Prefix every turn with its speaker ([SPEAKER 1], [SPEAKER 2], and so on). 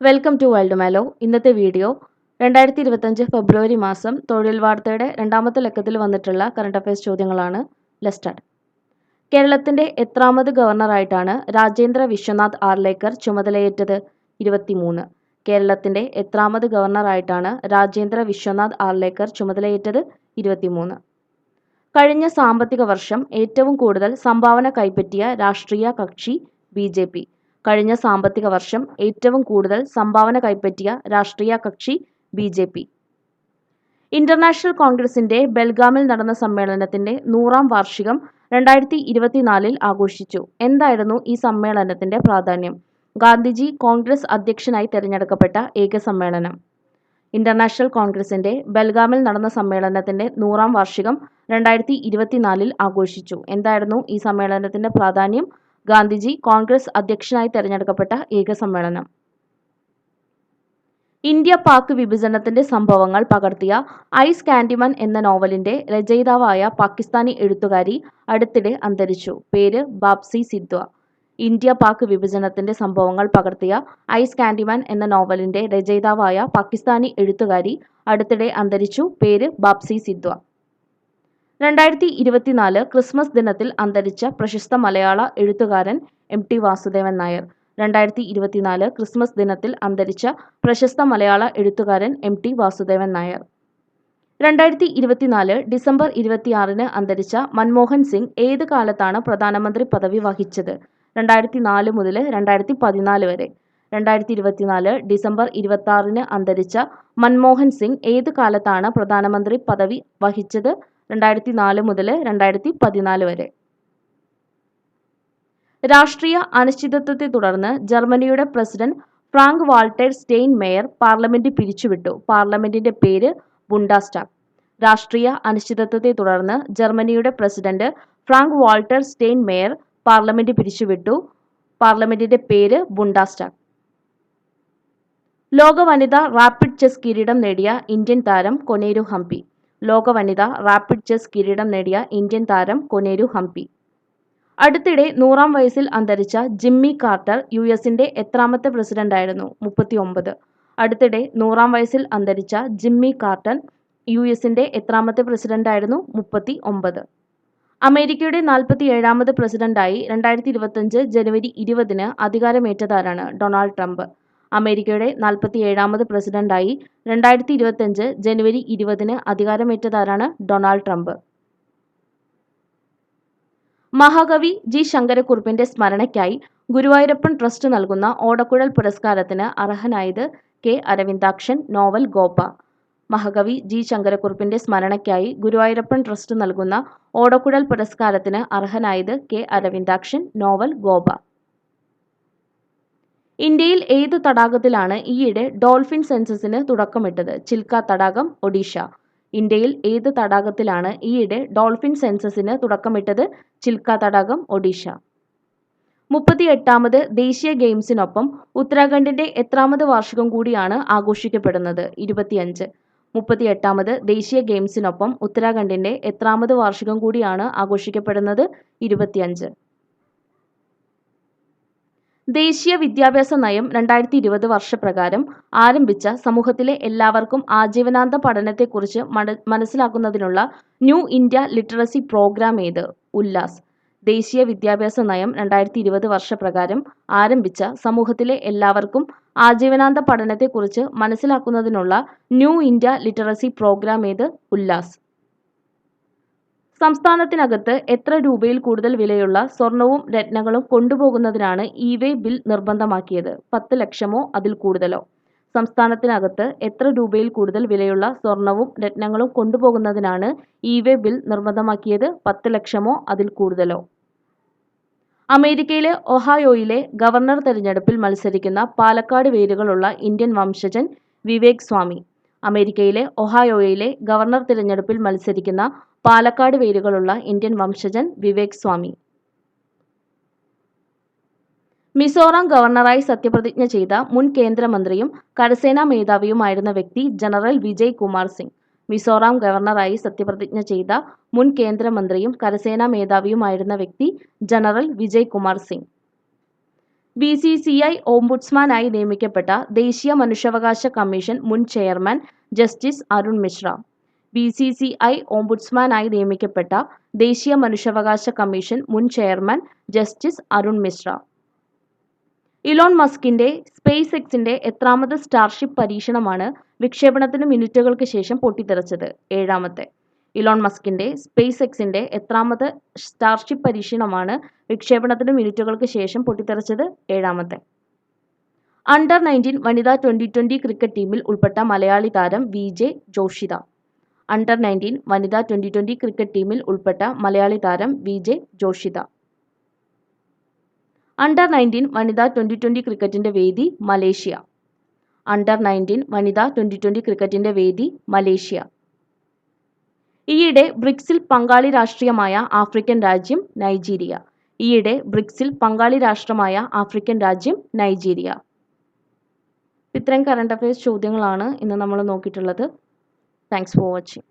[SPEAKER 1] Welcome to wild മാലോ. ഇന്നത്തെ video 2025 ഫെബ്രുവരി മാസം തൊഴിൽ വാർത്തയുടെ രണ്ടാമത്തെ ലക്കത്തിൽ വന്നിട്ടുള്ള കറണ്ട് അഫയേഴ്സ് ചോദ്യങ്ങളാണ്. Let's start. കേരളത്തിന്റെ എത്രാമത് ഗവർണറായിട്ടാണ് രാജേന്ദ്ര വിശ്വനാഥ് ആർലേക്കർ ചുമതലയേറ്റത്? 23. കേരളത്തിന്റെ എത്രാമത് ഗവർണറായിട്ടാണ് രാജേന്ദ്ര വിശ്വനാഥ് ആർലേക്കർ ചുമതലയേറ്റത്? 23. കഴിഞ്ഞ സാമ്പത്തിക വർഷം ഏറ്റവും കൂടുതൽ സംഭാവന കൈപ്പറ്റിയ രാഷ്ട്രീയ കക്ഷി BJP. കഴിഞ്ഞ സാമ്പത്തിക വർഷം ഏറ്റവും കൂടുതൽ സംഭാവന കൈപ്പറ്റിയ രാഷ്ട്രീയ കക്ഷി BJP. ഇന്റർനാഷണൽ കോൺഗ്രസിന്റെ ബെൽഗാമിൽ നടന്ന സമ്മേളനത്തിന്റെ 100ാം വാർഷികം 2024 ആഘോഷിച്ചു. എന്തായിരുന്നു ഈ സമ്മേളനത്തിന്റെ പ്രാധാന്യം? ഗാന്ധിജി കോൺഗ്രസ് അധ്യക്ഷനായി തെരഞ്ഞെടുക്കപ്പെട്ട ഏക സമ്മേളനം. ഇന്റർനാഷണൽ കോൺഗ്രസിന്റെ ബെൽഗാമിൽ നടന്ന സമ്മേളനത്തിന്റെ 100ാം വാർഷികം 2024 ആഘോഷിച്ചു. എന്തായിരുന്നു ഈ സമ്മേളനത്തിന്റെ പ്രാധാന്യം? ഗാന്ധിജി കോൺഗ്രസ് അധ്യക്ഷനായി തെരഞ്ഞെടുക്കപ്പെട്ട ഏക സമ്മേളനം. ഇന്ത്യ പാക് വിഭജനത്തിന്റെ സംഭവങ്ങൾ പകർത്തിയ ഐസ് കാൻഡിമാൻ എന്ന നോവലിന്റെ രചയിതാവായ പാകിസ്ഥാനി എഴുത്തുകാരി അടുത്തിടെ അന്തരിച്ചു. പേര് ബാപ്സി സിദ്വ. ഇന്ത്യ പാക് വിഭജനത്തിന്റെ സംഭവങ്ങൾ പകർത്തിയ ഐസ് കാൻഡിമാൻ എന്ന നോവലിന്റെ രചയിതാവായ പാകിസ്ഥാനി എഴുത്തുകാരി അടുത്തിടെ അന്തരിച്ചു. പേര് ബാപ്സി സിദ്വ. 2024 ക്രിസ്മസ് ദിനത്തിൽ അന്തരിച്ച പ്രശസ്ത മലയാള എഴുത്തുകാരൻ MT വാസുദേവൻ നായർ. 2024 ക്രിസ്മസ് ദിനത്തിൽ അന്തരിച്ച പ്രശസ്ത മലയാള എഴുത്തുകാരൻ MT വാസുദേവൻ നായർ. 2024 ഡിസംബർ 26 അന്തരിച്ച മൻമോഹൻ സിംഗ് ഏത് കാലത്താണ് പ്രധാനമന്ത്രി പദവി വഹിച്ചത്? 2004 മുതൽ 2014 വരെ. 2024 ഡിസംബർ 26 അന്തരിച്ച മൻമോഹൻ സിംഗ് ഏത് കാലത്താണ് പ്രധാനമന്ത്രി പദവി വഹിച്ചത്? 2004 മുതൽ 2014 വരെ. രാഷ്ട്രീയ അനിശ്ചിതത്വത്തെ തുടർന്ന് ജർമ്മനിയുടെ പ്രസിഡന്റ് ഫ്രാങ്ക് വാൾട്ടർ സ്റ്റെയിൻമെയർ പാർലമെന്റ് പിരിച്ചുവിട്ടു. പാർലമെന്റിന്റെ പേര് ബുണ്ടാസ്റ്റാഗ്. രാഷ്ട്രീയ അനിശ്ചിതത്വത്തെ തുടർന്ന് ജർമ്മനിയുടെ പ്രസിഡന്റ് ഫ്രാങ്ക് വാൾട്ടർ സ്റ്റെയിൻമെയർ പാർലമെന്റ് പിരിച്ചുവിട്ടു. പാർലമെന്റിന്റെ പേര് ബുണ്ടാസ്റ്റാഗ്. ലോക വനിതാ റാപ്പിഡ് ചെസ് കിരീടം നേടിയ ഇന്ത്യൻ താരം കൊനേരു ഹംപി. ലോക വനിതാ റാപ്പിഡ് ചെസ് കിരീടം നേടിയ ഇന്ത്യൻ താരം കൊനേരു ഹംപി. അടുത്തിടെ 100ാം വയസ്സിൽ അന്തരിച്ച ജിമ്മി കാർട്ടർ US-ന്റെ എത്രാമത്തെ പ്രസിഡന്റായിരുന്നു? 39. അടുത്തിടെ 100ാം വയസ്സിൽ അന്തരിച്ച ജിമ്മി കാർട്ടർ US-ന്റെ എത്രാമത്തെ പ്രസിഡന്റായിരുന്നു? 39. അമേരിക്കയുടെ 47ാമത് പ്രസിഡന്റായി 2025 ജനുവരി 20 അധികാരമേറ്റതാരാണ്? Donald Trump. അമേരിക്കയുടെ 47ാമത് പ്രസിഡന്റായി 2025 ജനുവരി 20 അധികാരമേറ്റതാരാണ്? Donald Trump. മഹാകവി G. ശങ്കരക്കുറുപ്പിന്റെ സ്മരണയ്ക്കായി ഗുരുവായൂരപ്പൻ ട്രസ്റ്റ് നൽകുന്ന ഓടക്കുഴൽ പുരസ്കാരത്തിന് അർഹനായത് K. അരവിന്ദാക്ഷൻ. നോവൽ ഗോപ. മഹാകവി G. ശങ്കരക്കുറുപ്പിന്റെ സ്മരണയ്ക്കായി ഗുരുവായൂരപ്പൻ ട്രസ്റ്റ് നൽകുന്ന ഓടക്കുഴൽ പുരസ്കാരത്തിന് അർഹനായത് K. അരവിന്ദാക്ഷൻ. നോവൽ ഗോപ. ഇന്ത്യയിൽ ഏത് തടാകത്തിലാണ് ഈയിടെ ഡോൾഫിൻ സെൻസസിന് തുടക്കമിട്ടത്? ചിൽക്ക തടാകം, ഒഡീഷ. ഇന്ത്യയിൽ ഏത് തടാകത്തിലാണ് ഈയിടെ ഡോൾഫിൻ സെൻസസിന് തുടക്കമിട്ടത്? ചിൽക്ക തടാകം, ഒഡീഷ. 38ാമത് ദേശീയ ഗെയിംസിനൊപ്പം ഉത്തരാഖണ്ഡിന്റെ എത്രാമത് വാർഷികം കൂടിയാണ് ആഘോഷിക്കപ്പെടുന്നത്? 25. 38ാമത് ദേശീയ ഗെയിംസിനൊപ്പം ഉത്തരാഖണ്ഡിന്റെ എത്രാമത് വാർഷികം കൂടിയാണ് ആഘോഷിക്കപ്പെടുന്നത്? 25. ദേശീയ വിദ്യാഭ്യാസ നയം 2020 വർഷപ്രകാരം ആരംഭിച്ച സമൂഹത്തിലെ എല്ലാവർക്കും ആജീവനാന്ത പഠനത്തെക്കുറിച്ച് മനസ്സിലാക്കുന്നതിനുള്ള ന്യൂ ഇന്ത്യ ലിറ്ററസി പ്രോഗ്രാം ഏത്? ഉല്ലാസ്. ദേശീയ വിദ്യാഭ്യാസ നയം 2020 വർഷപ്രകാരം ആരംഭിച്ച സമൂഹത്തിലെ എല്ലാവർക്കും ആജീവനാന്ത പഠനത്തെക്കുറിച്ച് മനസ്സിലാക്കുന്നതിനുള്ള ന്യൂ ഇന്ത്യ ലിറ്ററസി പ്രോഗ്രാം ഏത്? ഉല്ലാസ്. സംസ്ഥാനത്തിനകത്ത് എത്ര രൂപയിൽ കൂടുതൽ വിലയുള്ള സ്വർണവും രത്നങ്ങളും കൊണ്ടുപോകുന്നതിനാണ് E-way ബിൽ നിർബന്ധമാക്കിയത്? 10 ലക്ഷമോ അതിൽ കൂടുതലോ? സംസ്ഥാനത്തിനകത്ത് എത്ര രൂപയിൽ കൂടുതൽ വിലയുള്ള സ്വർണവും രത്നങ്ങളും കൊണ്ടുപോകുന്നതിനാണ് E-way ബിൽ നിർബന്ധമാക്കിയത്? 10 ലക്ഷമോ അതിൽ കൂടുതലോ? അമേരിക്കയിലെ ഒഹായോയിലെ ഗവർണർ തെരഞ്ഞെടുപ്പിൽ മത്സരിക്കുന്ന പാലക്കാട് വേരുകളുള്ള ഇന്ത്യൻ വംശജൻ വിവേക് സ്വാമി. അമേരിക്കയിലെ ഒഹായോയിലെ ഗവർണർ തിരഞ്ഞെടുപ്പിൽ മത്സരിക്കുന്ന പാലക്കാട് വേരുകളുള്ള ഇന്ത്യൻ വംശജൻ വിവേക് സ്വാമി. മിസോറാം ഗവർണറായി സത്യപ്രതിജ്ഞ ചെയ്ത മുൻ കേന്ദ്രമന്ത്രിയും കരസേനാ മേധാവിയുമായിരുന്ന വ്യക്തി ജനറൽ വിജയ് കുമാർ സിംഗ്. മിസോറാം ഗവർണറായി സത്യപ്രതിജ്ഞ ചെയ്ത മുൻ കേന്ദ്രമന്ത്രിയും കരസേനാ മേധാവിയുമായിരുന്ന വ്യക്തി ജനറൽ വിജയ് കുമാർ സിംഗ്. BCCI ഓംബുഡ്സ്മാനായി നിയമിക്കപ്പെട്ട ദേശീയ മനുഷ്യാവകാശ കമ്മീഷൻ മുൻ chairman justice Arun Mishra. BCCI ഓംബുഡ്സ്മാനായി നിയമിക്കപ്പെട്ട ദേശീയ മനുഷ്യാവകാശ കമ്മീഷൻ മുൻ chairman justice Arun Mishra. Elon മസ്കിന്റെ സ്പേസ് എക്സിന്റെ എത്രാമത് സ്റ്റാർഷിപ്പ് പരീക്ഷണമാണ് വിക്ഷേപണത്തിന് മിനിറ്റുകൾക്ക് ശേഷം പൊട്ടിത്തെറിച്ചത്? 7ാമത്തെ. ഇലോൺ മസ്കിന്റെ സ്പേസ് എക്സിന്റെ എത്രാമത് സ്റ്റാർഷിപ്പ് പരീക്ഷണമാണ് വിക്ഷേപണത്തിന് മിനിറ്റുകൾക്ക് ശേഷം പൊട്ടിത്തെറിച്ചത്? 7ാമത്തെ. അണ്ടർ 19 വനിതാ T20 ക്രിക്കറ്റ് ടീമിൽ ഉൾപ്പെട്ട മലയാളി താരം VJ ജോഷിത. അണ്ടർ 19 വനിതാ T20 ക്രിക്കറ്റ് ടീമിൽ ഉൾപ്പെട്ട മലയാളി താരം VJ ജോഷിത. അണ്ടർ 19 വനിതാ T20 ക്രിക്കറ്റിന്റെ വേദി മലേഷ്യ. അണ്ടർ 19 വനിതാ T20 ക്രിക്കറ്റിന്റെ വേദി മലേഷ്യ. ഈയിടെ ബ്രിക്സിൽ പങ്കാളി രാഷ്ട്രമായ ആഫ്രിക്കൻ രാജ്യം നൈജീരിയ. ഈയിടെ ബ്രിക്സിൽ പങ്കാളി രാഷ്ട്രമായ ആഫ്രിക്കൻ രാജ്യം നൈജീരിയ. ഇത്രയും കറണ്ട് അഫയേഴ്സ് ചോദ്യങ്ങളാണ് ഇന്ന് നമ്മൾ നോക്കിയിട്ടുള്ളത്. Thanks for watching.